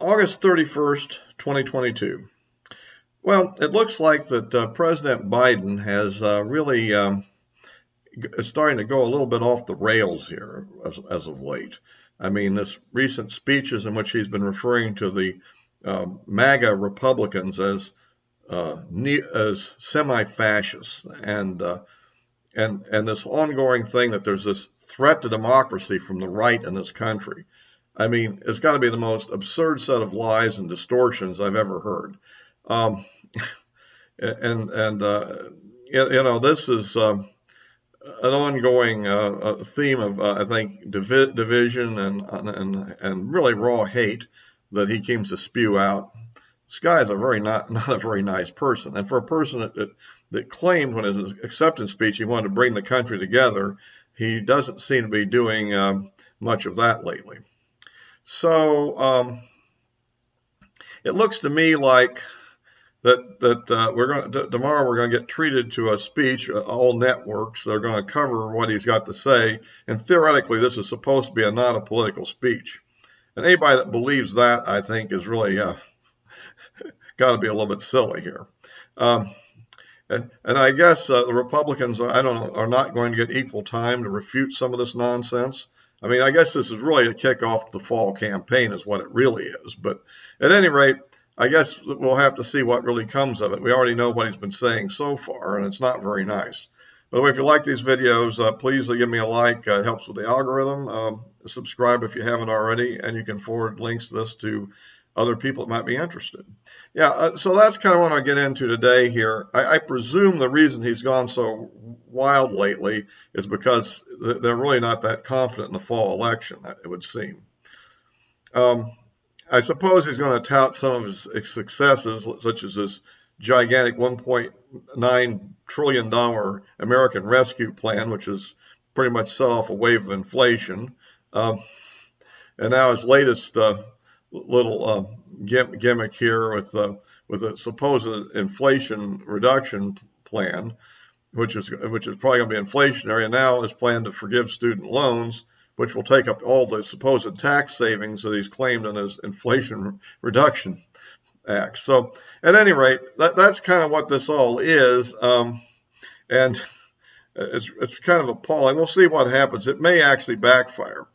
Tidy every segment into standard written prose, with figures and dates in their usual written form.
August 31st, 2022. Well, it looks like that President Biden has really is starting to go a little bit off the rails here as of late. I mean, this recent speeches in which he's been referring to the MAGA Republicans as semi-fascists, and this ongoing thing that there's this threat to democracy from the right in this country. I mean, it's got to be the most absurd set of lies and distortions I've ever heard. This is an ongoing theme of I think division and really raw hate that he seems to spew out. This guy is not a very nice person, and for a person that claimed when his acceptance speech he wanted to bring the country together, he doesn't seem to be doing much of that lately. So it looks to me like that tomorrow we're going to get treated to a speech. All networks are going to cover what he's got to say, and theoretically this is supposed to be not a political speech. And anybody that believes that, I think, is really got to be a little bit silly here. And I guess the Republicans, are not going to get equal time to refute some of this nonsense. I mean, I guess this is really a kickoff to the fall campaign is what it really is. But at any rate, I guess we'll have to see what really comes of it. We already know what he's been saying so far, and it's not very nice. By the way, if you like these videos, please give me a like. It helps with the algorithm. Subscribe if you haven't already, and you can forward links to this to other people that might be interested. So that's kind of what I get into today here. I presume the reason he's gone so wild lately is because they're really not that confident in the fall election, it would seem. I suppose he's going to tout some of his successes, such as this gigantic $1.9 trillion American Rescue Plan, which has pretty much set off a wave of inflation. And now his latest little gimmick here with a supposed inflation reduction plan, which is probably going to be inflationary, and now his plan to forgive student loans, which will take up all the supposed tax savings that he's claimed in his Inflation Reduction Act. So at any rate, that's kind of what this all is, and it's kind of appalling. We'll see what happens. It may actually backfire.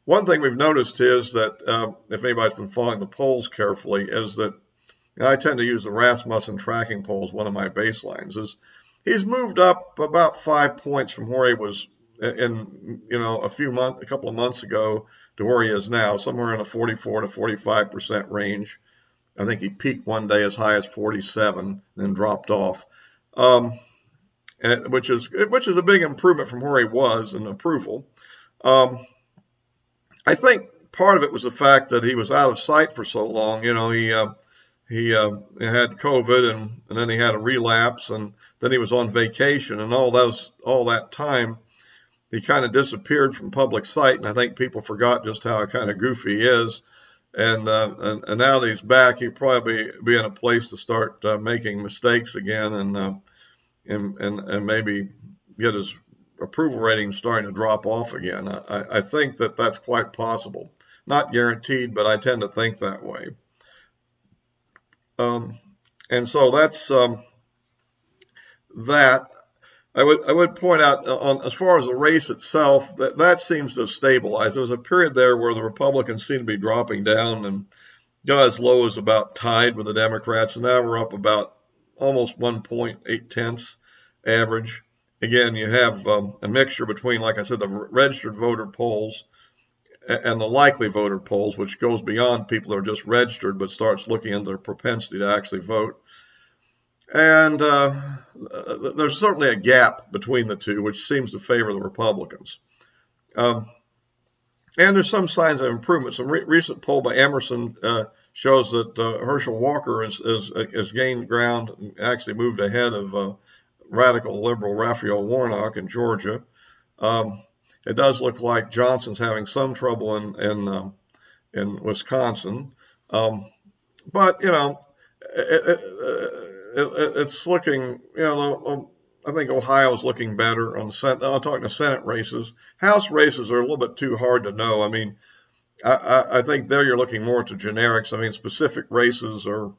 One thing we've noticed is that, if anybody's been following the polls carefully, is that I tend to use the Rasmussen tracking poll as one of my baselines. Is he's moved up about 5 points from where he was in a couple of months ago to where he is now, somewhere in the 44 to 45% range. I think he peaked one day as high as 47, then dropped off, which is a big improvement from where he was in approval. I think part of it was the fact that he was out of sight for so long. He had COVID and then he had a relapse, and then he was on vacation, and all that time he kind of disappeared from public sight, and I think people forgot just how kind of goofy he is. And now that he's back, he'll probably be in a place to start making mistakes again, and maybe get his approval rating starting to drop off again. I think that's quite possible. Not guaranteed, but I tend to think that way. And so that's that. I would point out as far as the race itself, that seems to have stabilized. There was a period there where the Republicans seemed to be dropping down and got as low as about tied with the Democrats, and now we're up about almost 1.8 average. Again, you have a mixture between, like I said, the registered voter polls and the likely voter polls, which goes beyond people who are just registered but starts looking into their propensity to actually vote. And there's certainly a gap between the two, which seems to favor the Republicans. And there's some signs of improvement. Some recent poll by Emerson shows that Herschel Walker has gained ground and actually moved ahead of radical liberal Raphael Warnock in Georgia. It does look like Johnson's having some trouble in Wisconsin, but it's looking. I think Ohio's looking better on the Senate. I'm talking the Senate races. House races are a little bit too hard to know. I mean, I think there you're looking more to generics. I mean, specific races or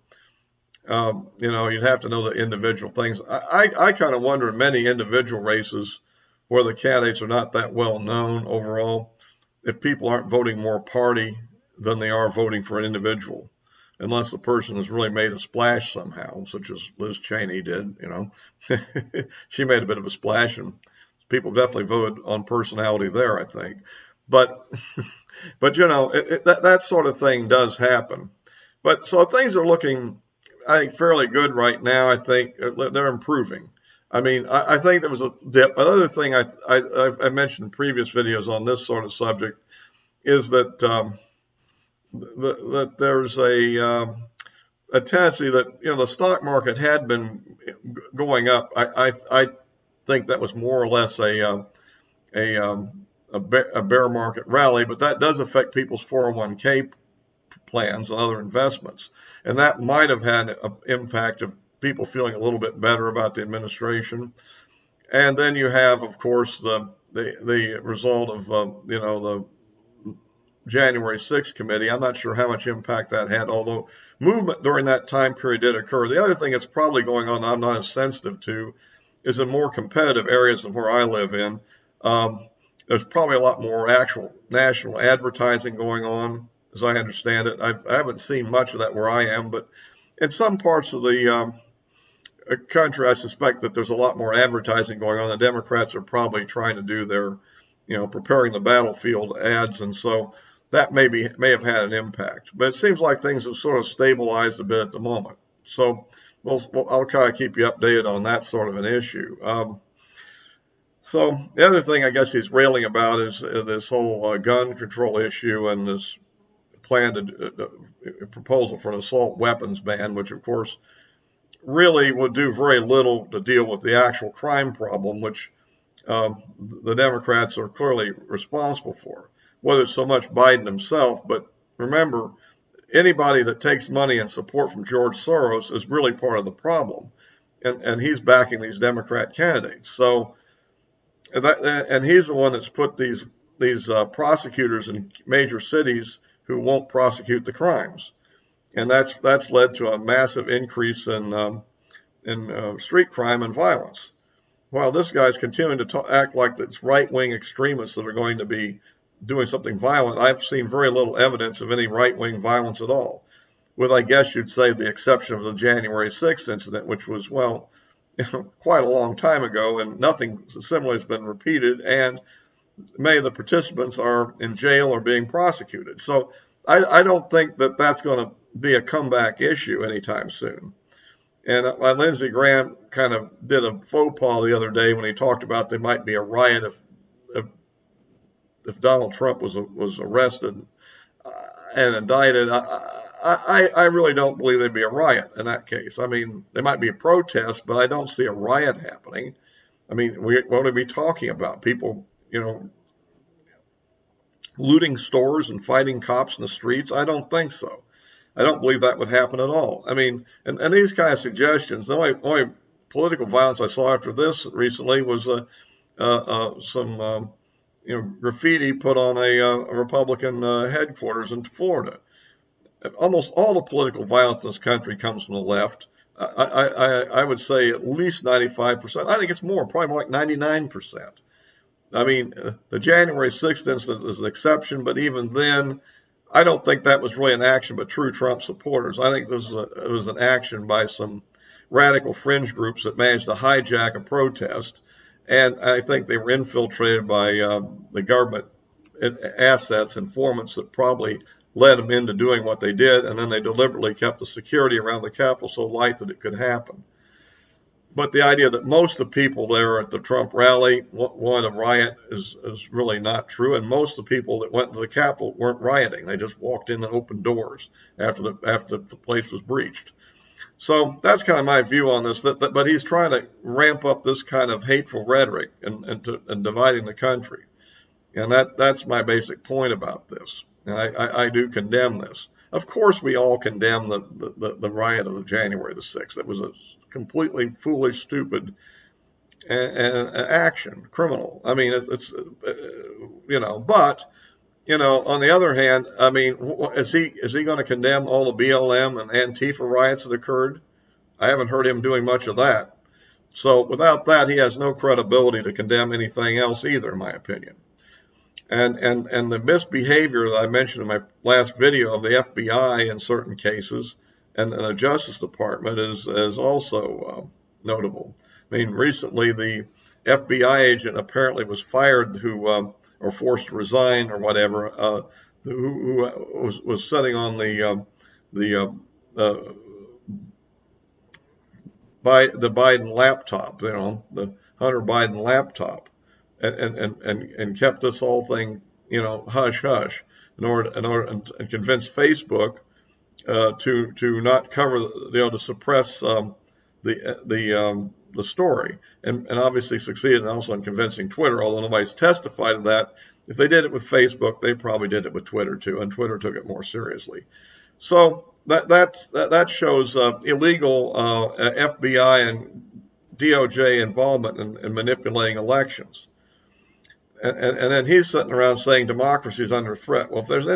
you'd have to know the individual things. I kind of wonder in many individual races where the candidates are not that well known overall, if people aren't voting more party than they are voting for an individual, unless the person has really made a splash somehow, such as Liz Cheney did. She made a bit of a splash, and people definitely voted on personality there, I think. But that sort of thing does happen. But so things are looking, I think, fairly good right now. I think they're improving. I mean, I think there was a dip. Another thing I mentioned in previous videos on this sort of subject is that that there's a tendency that the stock market had been going up. I think that was more or less a bear market rally, but that does affect people's 401k plans and other investments. And that might have had an impact of people feeling a little bit better about the administration. And then you have, of course, the result of the January 6th committee. I'm not sure how much impact that had, although movement during that time period did occur. The other thing that's probably going on that I'm not as sensitive to is in more competitive areas of where I live in. There's probably a lot more actual national advertising going on, as I understand it. I haven't seen much of that where I am, but in some parts of the country, I suspect that there's a lot more advertising going on. The Democrats are probably trying to do their, preparing the battlefield ads, and so that may have had an impact. But it seems like things have sort of stabilized a bit at the moment. So I'll kind of keep you updated on that sort of an issue. So the other thing I guess he's railing about is this whole gun control issue and this planned proposal for an assault weapons ban, which of course really would do very little to deal with the actual crime problem, which the Democrats are clearly responsible for, whether it's so much Biden himself. But remember, anybody that takes money and support from George Soros is really part of the problem, and he's backing these Democrat candidates. So, and he's the one that's put these prosecutors in major cities who won't prosecute the crimes, and that's led to a massive increase in street crime and violence. While this guy's continuing to act like it's right-wing extremists that are going to be doing something violent, I've seen very little evidence of any right-wing violence at all, with, I guess you'd say, the exception of the January 6th incident, which was, quite a long time ago, and nothing similar has been repeated, and many of the participants are in jail or being prosecuted. So I don't think that that's going to be a comeback issue anytime soon. And Lindsey Graham kind of did a faux pas the other day when he talked about there might be a riot if Donald Trump was arrested and indicted. I really don't believe there'd be a riot in that case. I mean, there might be a protest, but I don't see a riot happening. I mean, what are we talking about? People, looting stores and fighting cops in the streets? I don't think so. I don't believe that would happen at all. I mean, and these kind of suggestions, the only political violence I saw after this recently was some graffiti put on a Republican headquarters in Florida. Almost all the political violence in this country comes from the left. I would say at least 95%. I think it's more, probably more like 99%. I mean, the January 6th incident is an exception, but even then, I don't think that was really an action by true Trump supporters. I think it was an action by some radical fringe groups that managed to hijack a protest, and I think they were infiltrated by the government assets, informants that probably led them into doing what they did, and then they deliberately kept the security around the Capitol so light that it could happen. But the idea that most of the people there at the Trump rally wanted a riot is really not true. And most of the people that went to the Capitol weren't rioting. They just walked in and opened doors after the place was breached. So that's kind of my view on this. But he's trying to ramp up this kind of hateful rhetoric and dividing the country. And that's my basic point about this. And I do condemn this. Of course, we all condemn the riot of January the 6th. It was a completely foolish, stupid action, criminal. I mean, it's but on the other hand, I mean, is he going to condemn all the BLM and Antifa riots that occurred? I haven't heard him doing much of that. So without that, he has no credibility to condemn anything else either, in my opinion. And the misbehavior that I mentioned in my last video of the FBI in certain cases and the Justice Department is also notable. I mean, recently the FBI agent apparently was fired or forced to resign or whatever, who was sitting on the Biden laptop, the Hunter Biden laptop, and kept this whole thing, hush hush, and convince Facebook to not cover, to suppress the story, and obviously succeeded also in convincing Twitter, although nobody's testified to that. If they did it with Facebook, they probably did it with Twitter too, and Twitter took it more seriously. So that shows illegal FBI and DOJ involvement in manipulating elections. And then he's sitting around saying democracy is under threat. Well, if there's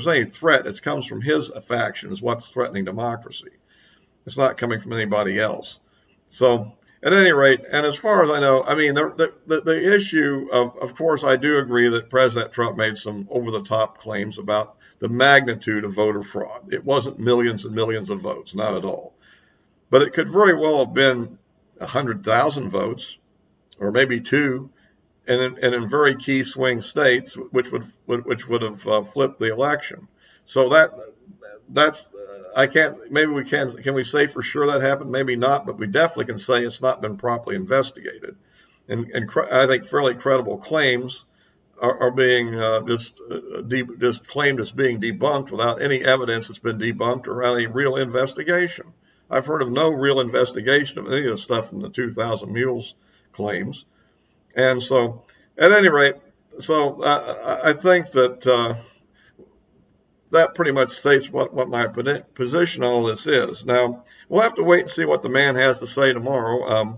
any threat, it comes from his faction, is what's threatening democracy. It's not coming from anybody else. So at any rate, and as far as I know, I mean, the issue of course, I do agree that President Trump made some over-the-top claims about the magnitude of voter fraud. It wasn't millions and millions of votes, not at all. But it could very well have been 100,000 votes, or maybe two, and in very key swing states, which would have flipped the election. So that's I can't. Maybe we can we say for sure that happened? Maybe not, but we definitely can say it's not been properly investigated. And I think fairly credible claims are being just claimed as being debunked without any evidence that's been debunked or any real investigation. I've heard of no real investigation of any of the stuff in the 2,000 Mules claims. And so, at any rate, so I think that that pretty much states what my position on all this is. Now, we'll have to wait and see what the man has to say tomorrow,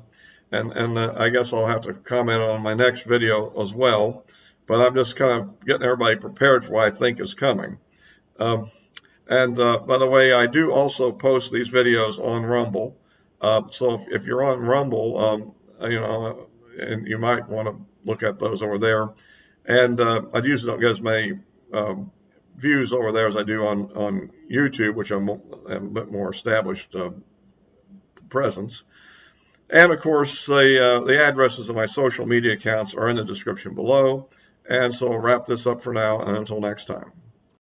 and I guess I'll have to comment on my next video as well. But I'm just kind of getting everybody prepared for what I think is coming. And by the way, I do also post these videos on Rumble. So if you're on Rumble, and you might want to look at those over there. And I usually don't get as many views over there as I do on YouTube, which I'm a bit more established presence. And of course, the addresses of my social media accounts are in the description below. And so I'll wrap this up for now, and until next time.